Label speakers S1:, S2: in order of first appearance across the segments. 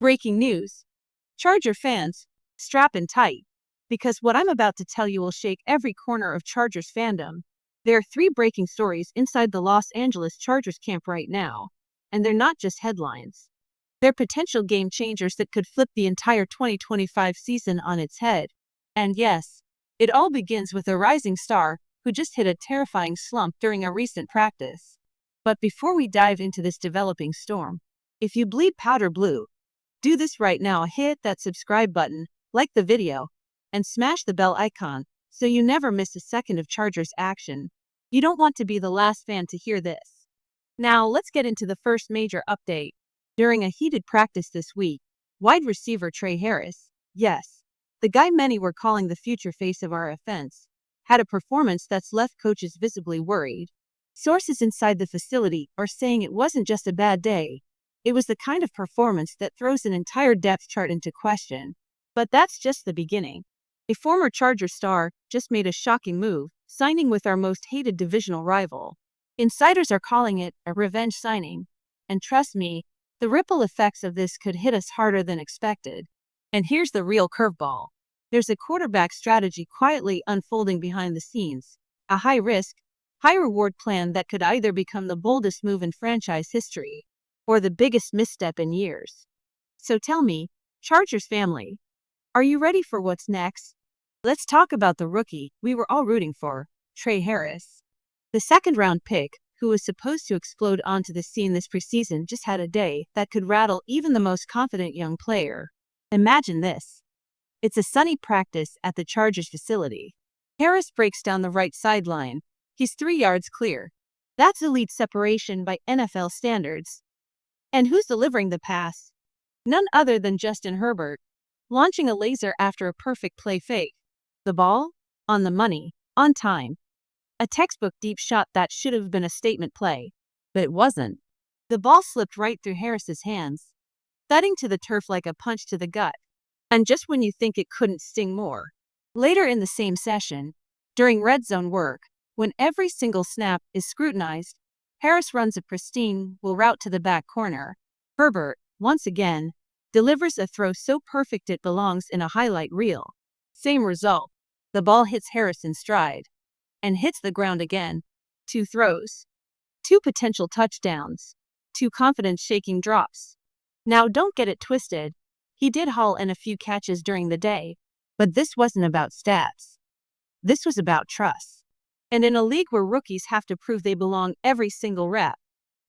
S1: Breaking news. Charger fans, strap in tight, because what I'm about to tell you will shake every corner of Chargers fandom. There are three breaking stories inside the Los Angeles Chargers camp right now, and they're not just headlines. They're potential game changers that could flip the entire 2025 season on its head. And yes, it all begins with a rising star who just hit a terrifying slump during a recent practice. But before we dive into this developing storm, if you bleed powder blue, do this right now. Hit that subscribe button, like the video, and smash the bell icon so you never miss a second of Chargers action. You don't want to be the last fan to hear this. Now, let's get into the first major update. During a heated practice this week, wide receiver Trey Harris, yes, the guy many were calling the future face of our offense, had a performance that's left coaches visibly worried. Sources inside the facility are saying it wasn't just a bad day. It was the kind of performance that throws an entire depth chart into question. But that's just the beginning. A former Charger star just made a shocking move, signing with our most hated divisional rival. Insiders are calling it a revenge signing. And trust me, the ripple effects of this could hit us harder than expected. And here's the real curveball. There's a quarterback strategy quietly unfolding behind the scenes. A high-risk, high-reward plan that could either become the boldest move in franchise history or the biggest misstep in years. So tell me, Chargers family, are you ready for what's next? Let's talk about the rookie we were all rooting for, Trey Harris. The second-round pick, who was supposed to explode onto the scene this preseason, just had a day that could rattle even the most confident young player. Imagine this. It's a sunny practice at the Chargers facility. Harris breaks down the right sideline. He's 3 yards clear. That's elite separation by NFL standards. And who's delivering the pass? None other than Justin Herbert, launching a laser after a perfect play fake. The ball? On the money, on time. A textbook deep shot that should have been a statement play, but it wasn't. The ball slipped right through Harris's hands, thudding to the turf like a punch to the gut. And just when you think it couldn't sting more. Later in the same session, during red zone work, when every single snap is scrutinized, Harris runs a pristine route to the back corner. Herbert, once again, delivers a throw so perfect it belongs in a highlight reel. Same result. The ball hits Harris in stride and hits the ground again. 2 throws. 2 potential touchdowns. 2 confidence-shaking drops. Now don't get it twisted. He did haul in a few catches during the day, but this wasn't about stats. This was about trust. And in a league where rookies have to prove they belong every single rep,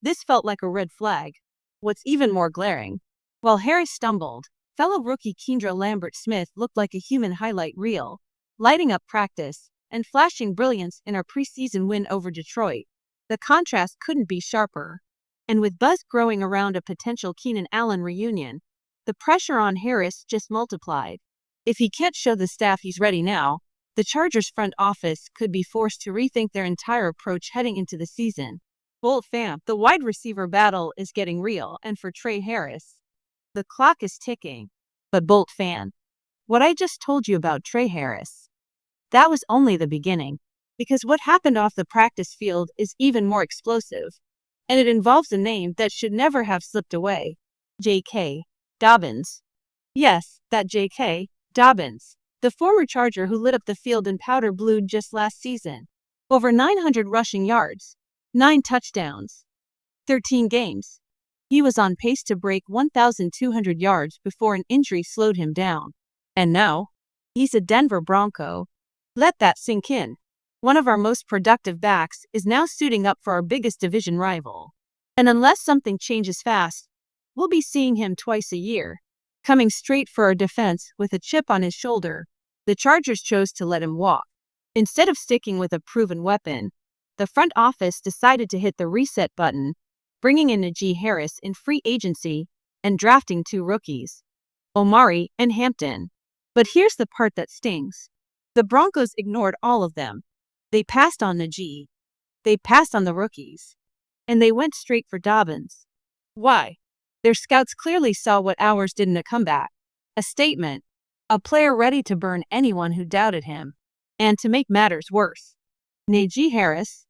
S1: this felt like a red flag. What's even more glaring, while Harris stumbled, fellow rookie Kendra Lambert-Smith looked like a human highlight reel, lighting up practice and flashing brilliance in our preseason win over Detroit. The contrast couldn't be sharper. And with buzz growing around a potential Keenan Allen reunion, the pressure on Harris just multiplied. If he can't show the staff he's ready now, the Chargers front office could be forced to rethink their entire approach heading into the season. Bolt fam, the wide receiver battle is getting real, and for Trey Harris, the clock is ticking. But Bolt fan, what I just told you about Trey Harris, that was only the beginning. Because what happened off the practice field is even more explosive. And it involves a name that should never have slipped away. J.K. Dobbins. Yes, that J.K. Dobbins. The former Charger who lit up the field in powder blue just last season. Over 900 rushing yards, 9 touchdowns, 13 games. He was on pace to break 1,200 yards before an injury slowed him down. And now, he's a Denver Bronco. Let that sink in. One of our most productive backs is now suiting up for our biggest division rival. And unless something changes fast, we'll be seeing him twice a year. Coming straight for our defense with a chip on his shoulder, the Chargers chose to let him walk. Instead of sticking with a proven weapon, the front office decided to hit the reset button, bringing in Najee Harris in free agency and drafting 2 rookies, Omari and Hampton. But here's the part that stings. The Broncos ignored all of them. They passed on Najee. They passed on the rookies. And they went straight for Dobbins. Why? Their scouts clearly saw what ours did in a comeback. A statement. A player ready to burn anyone who doubted him. And to make matters worse, Najee Harris,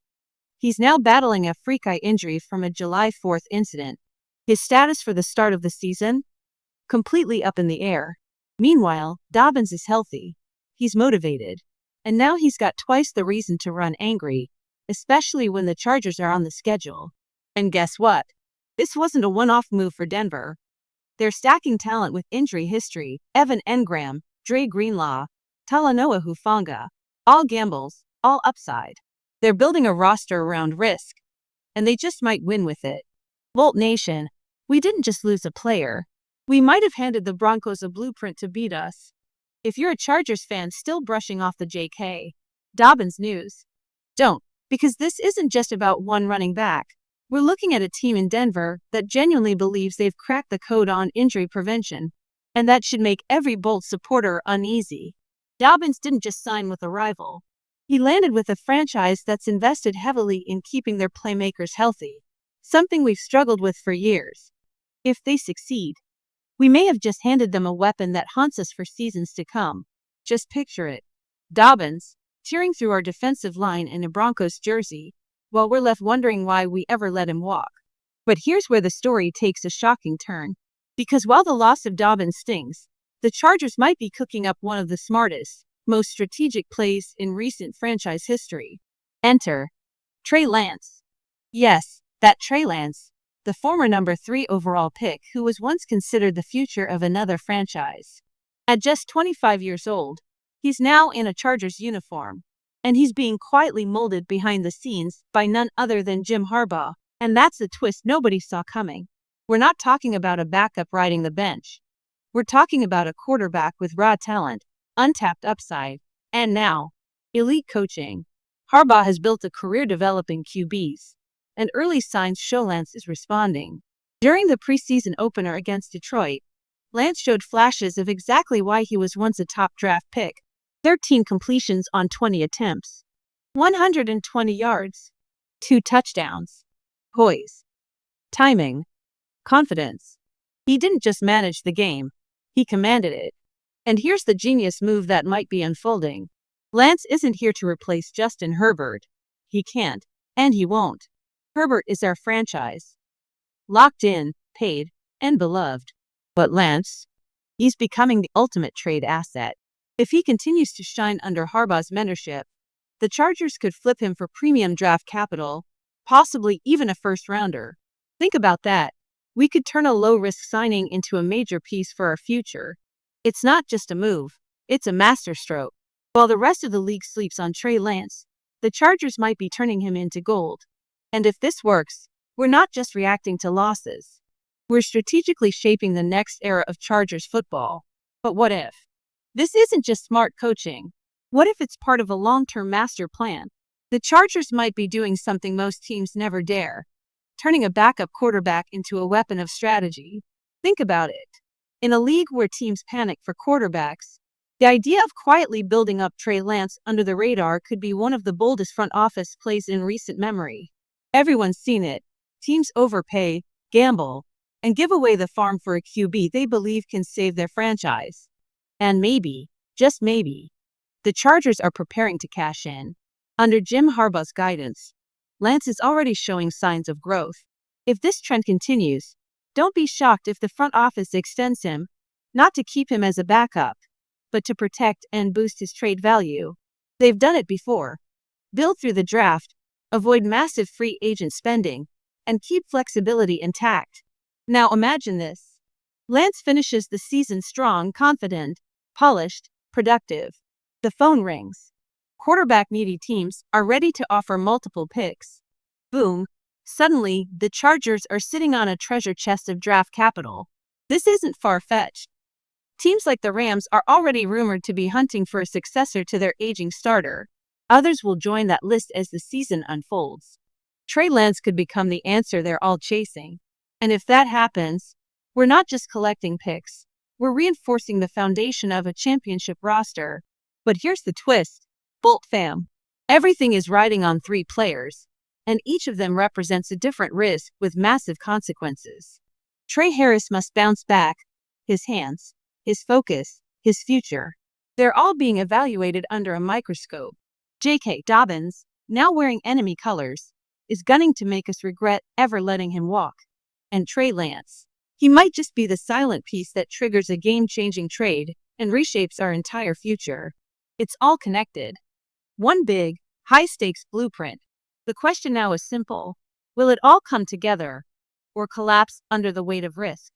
S1: he's now battling a freak eye injury from a July 4th incident. His status for the start of the season? completely up in the air. Meanwhile, Dobbins is healthy. He's motivated. And now he's got twice the reason to run angry, especially when the Chargers are on the schedule. And guess what? This wasn't a one-off move for Denver. They're stacking talent with injury history: Evan Engram, Dre Greenlaw, Talanoa Hufanga. All gambles, all upside. They're building a roster around risk, and they just might win with it. Bolt Nation, we didn't just lose a player. We might have handed the Broncos a blueprint to beat us. If you're a Chargers fan still brushing off the J.K. Dobbins news, don't, because this isn't just about one running back. We're looking at a team in Denver that genuinely believes they've cracked the code on injury prevention, and that should make every Bolt supporter uneasy. Dobbins didn't just sign with a rival. He landed with a franchise that's invested heavily in keeping their playmakers healthy, something we've struggled with for years. If they succeed, we may have just handed them a weapon that haunts us for seasons to come. Just picture it. Dobbins, cheering through our defensive line in a Broncos jersey, while we're left wondering why we ever let him walk. But here's where the story takes a shocking turn. Because while the loss of Dobbins stings, the Chargers might be cooking up one of the smartest, most strategic plays in recent franchise history. Enter Trey Lance. Yes, that Trey Lance, the former number 3 overall pick who was once considered the future of another franchise. At just 25 years old, he's now in a Chargers uniform, and he's being quietly molded behind the scenes by none other than Jim Harbaugh. And that's a twist nobody saw coming. We're not talking about a backup riding the bench. We're talking about a quarterback with raw talent, untapped upside, and now, elite coaching. Harbaugh has built a career developing QBs, and early signs show Lance is responding. During the preseason opener against Detroit, Lance showed flashes of exactly why he was once a top draft pick. 13 completions on 20 attempts, 120 yards, 2 touchdowns. Poise, timing, confidence. He didn't just manage the game, he commanded it. And here's the genius move that might be unfolding. Lance isn't here to replace Justin Herbert. He can't, and he won't. Herbert is our franchise. Locked in, paid, and beloved. But Lance, he's becoming the ultimate trade asset. If he continues to shine under Harbaugh's mentorship, the Chargers could flip him for premium draft capital, possibly even a first-rounder. Think about that. We could turn a low-risk signing into a major piece for our future. It's not just a move, it's a masterstroke. While the rest of the league sleeps on Trey Lance, the Chargers might be turning him into gold. And if this works, we're not just reacting to losses. We're strategically shaping the next era of Chargers football. But what if? This isn't just smart coaching. What if it's part of a long-term master plan? The Chargers might be doing something most teams never dare, turning a backup quarterback into a weapon of strategy. Think about it. In a league where teams panic for quarterbacks, the idea of quietly building up Trey Lance under the radar could be one of the boldest front office plays in recent memory. Everyone's seen it. Teams overpay, gamble, and give away the farm for a QB they believe can save their franchise. And maybe, just maybe, the Chargers are preparing to cash in. Under Jim Harbaugh's guidance, Lance is already showing signs of growth. If this trend continues, don't be shocked if the front office extends him, not to keep him as a backup, but to protect and boost his trade value. They've done it before. Build through the draft, avoid massive free agent spending, and keep flexibility intact. Now imagine this. Lance finishes the season strong, confident, polished, productive. The phone rings. Quarterback-needy teams are ready to offer multiple picks. Boom. Suddenly, the Chargers are sitting on a treasure chest of draft capital. This isn't far-fetched. Teams like the Rams are already rumored to be hunting for a successor to their aging starter. Others will join that list as the season unfolds. Trey Lance could become the answer they're all chasing. And if that happens, we're not just collecting picks. We're reinforcing the foundation of a championship roster. But here's the twist. Bolt fam. Everything is riding on 3 players, and each of them represents a different risk with massive consequences. Trey Harris must bounce back. His hands, his focus, his future. They're all being evaluated under a microscope. J.K. Dobbins, now wearing enemy colors, is gunning to make us regret ever letting him walk. And Trey Lance, He might just be the silent piece that triggers a game-changing trade and reshapes our entire future. It's all connected. One big, high-stakes blueprint. The question now is simple. Will it all come together or collapse under the weight of risk?